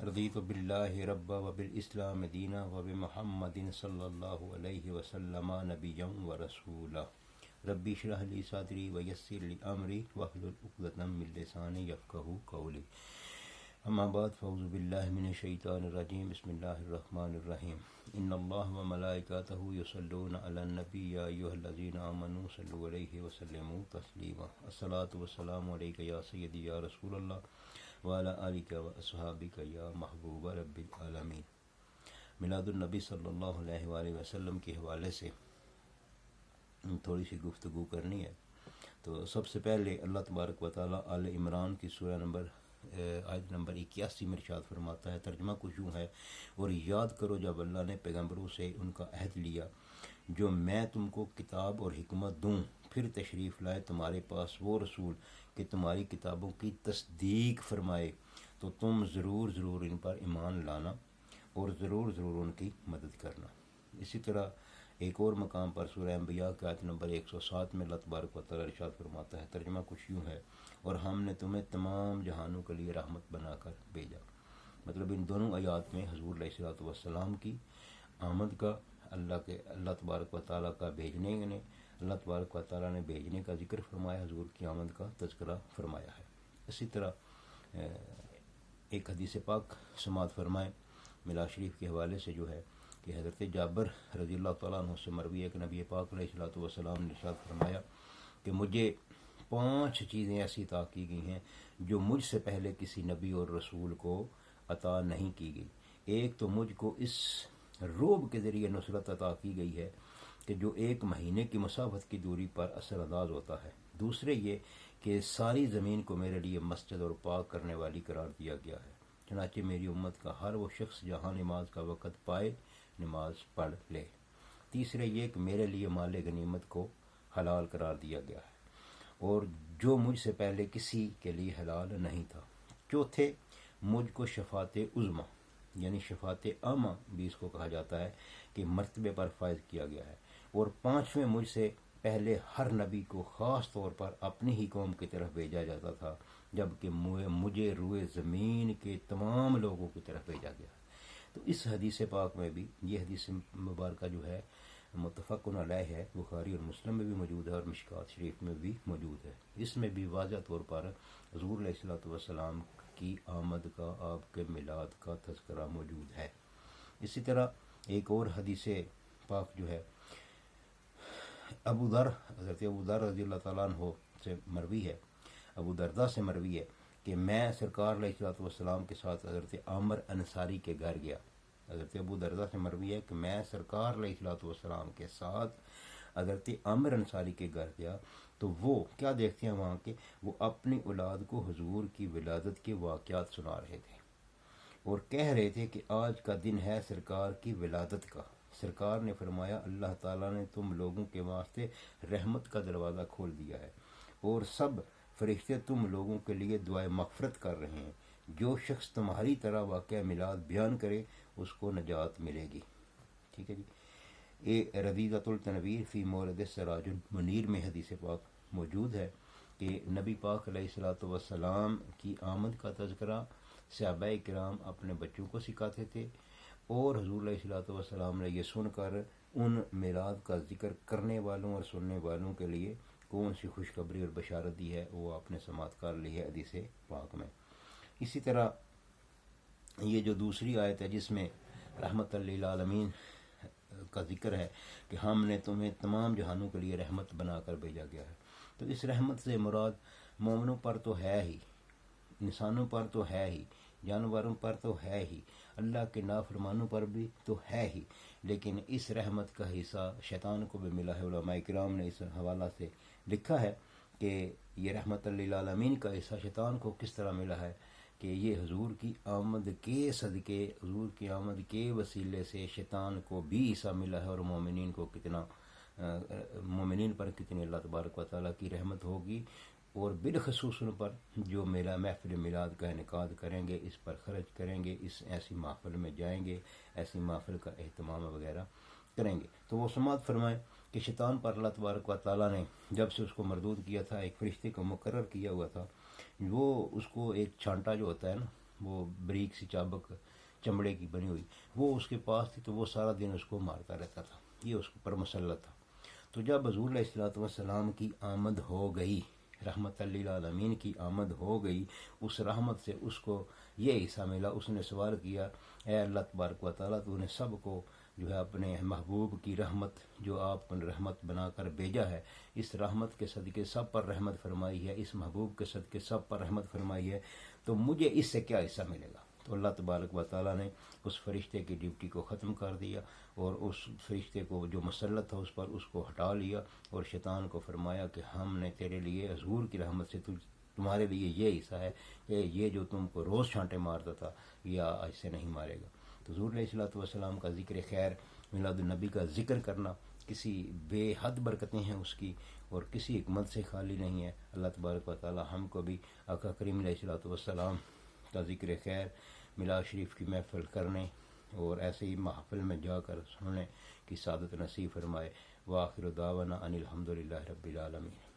رضیت باللہ ربا وبالاسلام دینا وبمحمد صلی اللہ علیہ وسلم نبیا ورسولا ربی اشرح لی صدری ویسر لی امری واحلل عقدۃ من لسانی یفقہوا قولی اما بعد فاعوذ باللہ من الشیطان الرجیم بسم اللہ الرحمن الرحیم ان اللہ وملائکتہ یصلون علی النبی یا ایھا الذین آمنوا صلوا علیہ وسلموا تسلیما الصلاۃ والسلام علیک یا سیدی یا رسول اللہ وعلی آلک واصحابک یا محبوب رب العالمین۔ میلاد النبی صلی اللہ علیہ وآلہ وسلم کے حوالے سے تھوڑی سی گفتگو کرنی ہے۔ تو سب سے پہلے اللہ تبارک و تعالیٰ آل عمران کی سورہ آیت نمبر 81 میں ارشاد فرماتا ہے، ترجمہ کچھ یوں ہے، اور یاد کرو جب اللہ نے پیغمبروں سے ان کا عہد لیا جو میں تم کو کتاب اور حکمت دوں، پھر تشریف لائے تمہارے پاس وہ رسول کہ تمہاری کتابوں کی تصدیق فرمائے، تو تم ضرور ضرور ان پر ایمان لانا اور ضرور ضرور ان کی مدد کرنا۔ اسی طرح ایک اور مقام پر سورہ انبیاء کی آیت نمبر 107 میں اللہ تبارک و تعالیٰ ارشاد فرماتا ہے، ترجمہ کچھ یوں ہے، اور ہم نے تمہیں تمام جہانوں کے لیے رحمت بنا کر بھیجا۔ مطلب ان دونوں آیات میں حضور علیہ الصلوۃ والسلام کی آمد کا اللہ تبارک و تعالیٰ کا بھیجنے نے اللہ تبارک و تعالیٰ نے بھیجنے کا ذکر فرمایا، حضور کی آمد کا تذکرہ فرمایا ہے۔ اسی طرح ایک حدیث پاک سماعت فرمائیں میلاد شریف کے حوالے سے، جو ہے کہ حضرت جابر رضی اللہ تعالیٰ عنہ سے مروی ہے کہ نبی پاک علیہ الصلوۃ والسلام نے ارشاد فرمایا کہ مجھے 5 چیزیں ایسی عطا کی گئی ہیں جو مجھ سے پہلے کسی نبی اور رسول کو عطا نہیں کی گئی۔ ایک تو مجھ کو اس روب کے ذریعے نصرت عطا کی گئی ہے کہ جو 1 مہینے کی مسافت کی دوری پر اثر انداز ہوتا ہے۔ دوسرے یہ کہ ساری زمین کو میرے لیے مسجد اور پاک کرنے والی قرار دیا گیا ہے، چنانچہ میری امت کا ہر وہ شخص جہاں نماز کا وقت پائے نماز پڑھ لے۔ تیسرے یہ کہ میرے لیے مال غنیمت کو حلال قرار دیا گیا ہے اور جو مجھ سے پہلے کسی کے لیے حلال نہیں تھا۔ چوتھے مجھ کو شفاعت عظمیٰ یعنی شفاعت عامہ بھی اس کو کہا جاتا ہے کہ مرتبے پر فائز کیا گیا ہے۔ اور 5ویں مجھ سے پہلے ہر نبی کو خاص طور پر اپنی ہی قوم کی طرف بھیجا جاتا تھا، جبکہ مجھے روئے زمین کے تمام لوگوں کی طرف بھیجا گیا۔ تو اس حدیث پاک میں بھی، یہ حدیث مبارکہ جو ہے متفق علیہ ہے، بخاری اور مسلم میں بھی موجود ہے اور مشکوٰۃ شریف میں بھی موجود ہے۔ اس میں بھی واضح طور پر حضور علیہ الصلوۃ والسلام کی آمد کا، آپ کے میلاد کا تذکرہ موجود ہے۔ اسی طرح ایک اور حدیث پاک جو ہے حضرت ابو ذر رضی اللہ تعالیٰ عنہ سے مروی ہے، ابو درداء سے مروی ہے کہ میں سرکار علیہ الصلوۃ والسلام کے ساتھ حضرت عامر انصاری کے گھر گیا۔ حضرت ابو درداء سے مروی ہے کہ میں سرکار علیہ الصلوۃ والسلام کے ساتھ حضرت عامر انصاری کے گھر گیا تو وہ کیا دیکھتے ہیں وہاں کے، وہ اپنی اولاد کو حضور کی ولادت کے واقعات سنا رہے تھے اور کہہ رہے تھے کہ آج کا دن ہے سرکار کی ولادت کا۔ سرکار نے فرمایا، اللہ تعالیٰ نے تم لوگوں کے واسطے رحمت کا دروازہ کھول دیا ہے اور سب فرشتے تم لوگوں کے لیے دعائے مغفرت کر رہے ہیں۔ جو شخص تمہاری طرح واقعہ میلاد بیان کرے اس کو نجات ملے گی۔ ٹھیک ہے جی، یہ رضیۃ التنویر فی مورد سراج المنیر میں حدیث پاک موجود ہے کہ نبی پاک علیہ الصلوۃ والسلام کی آمد کا تذکرہ صحابہ کرام اپنے بچوں کو سکھاتے تھے، اور حضور علیہ الصلوۃ والسلام نے یہ سن کر ان میلاد کا ذکر کرنے والوں اور سننے والوں کے لیے کون سی خوشخبری اور بشارت دی ہے وہ آپ نے سماعت کر لی ہے حدیث پاک میں۔ اسی طرح یہ جو دوسری آیت ہے جس میں رحمت للعالمین کا ذکر ہے کہ ہم نے تمہیں تمام جہانوں کے لیے رحمت بنا کر بھیجا گیا ہے، تو اس رحمت سے مراد مومنوں پر تو ہے ہی، انسانوں پر تو ہے ہی، جانوروں پر تو ہے ہی، اللہ کے نافرمانوں پر بھی تو ہے ہی، لیکن اس رحمت کا حصہ شیطان کو بھی ملا ہے۔ علماء کرام نے اس حوالہ سے لکھا ہے کہ یہ رحمت للعالمین کا حصہ شیطان کو کس طرح ملا ہے کہ یہ حضور کی آمد کے صدقے، حضور کی آمد کے وسیلے سے شیطان کو بھی حصہ ملا ہے، اور مومنین پر کتنی اللہ تبارک و تعالیٰ کی رحمت ہوگی، اور بالخصوص ان پر جو محفل میلاد کا انعقاد کریں گے، اس پر خرچ کریں گے، اس ایسی محفل میں جائیں گے، ایسی محفل کا اہتمام وغیرہ کریں گے۔ تو وہ سماعت فرمائیں کہ شیطان پر اللہ تبارک و تعالیٰ نے جب سے اس کو مردود کیا تھا، ایک فرشتے کو مقرر کیا ہوا تھا، وہ اس کو ایک چھانٹا جو ہوتا ہے نا، وہ بریک سی چابک چمڑے کی بنی ہوئی، وہ اس کے پاس تھی، تو وہ سارا دن اس کو مارتا رہتا تھا، یہ اس پر مسلط تھا۔ تو جب حضور علیہ الصلوۃ والسلام کی آمد ہو گئی، رحمت للعالمین کی آمد ہو گئی، اس رحمت سے اس کو یہ حصہ ملا۔ اس نے سوال کیا، اے اللہ تبارک و تعالیٰ، تو نے سب کو جو ہے اپنے محبوب کی رحمت جو آپ نے رحمت بنا کر بھیجا ہے، اس رحمت کے صدقے سب پر رحمت فرمائی ہے، اس محبوب کے صدقے سب پر رحمت فرمائی ہے، تو مجھے اس سے کیا حصہ ملے گا؟ تو اللہ تبارک و تعالیٰ نے اس فرشتے کی ڈیوٹی کو ختم کر دیا، اور اس فرشتے کو جو مسلط تھا اس پر، اس کو ہٹا لیا، اور شیطان کو فرمایا کہ ہم نے تیرے لیے حضور کی رحمت سے تمہارے لیے یہ حصہ ہے کہ یہ جو تم کو روز چھانٹے مارتا تھا یہ آج سے نہیں مارے گا۔ تو حضور علیہ الصلوۃ والسلام کا ذکر خیر، میلاد النبی کا ذکر کرنا کسی بے حد برکتیں ہیں اس کی، اور کسی حکمت سے خالی نہیں ہے۔ اللہ تبارک و تعالی ہم کو بھی آقا کریم علیہ الصلوۃ والسلام کا ذکر خیر، میلاد شریف کی محفل کرنے اور ایسے ہی محفل میں جا کر سننے کی سعادت نصیب فرمائے۔ وآخر دعوانا ان الحمد للہ رب العالمین۔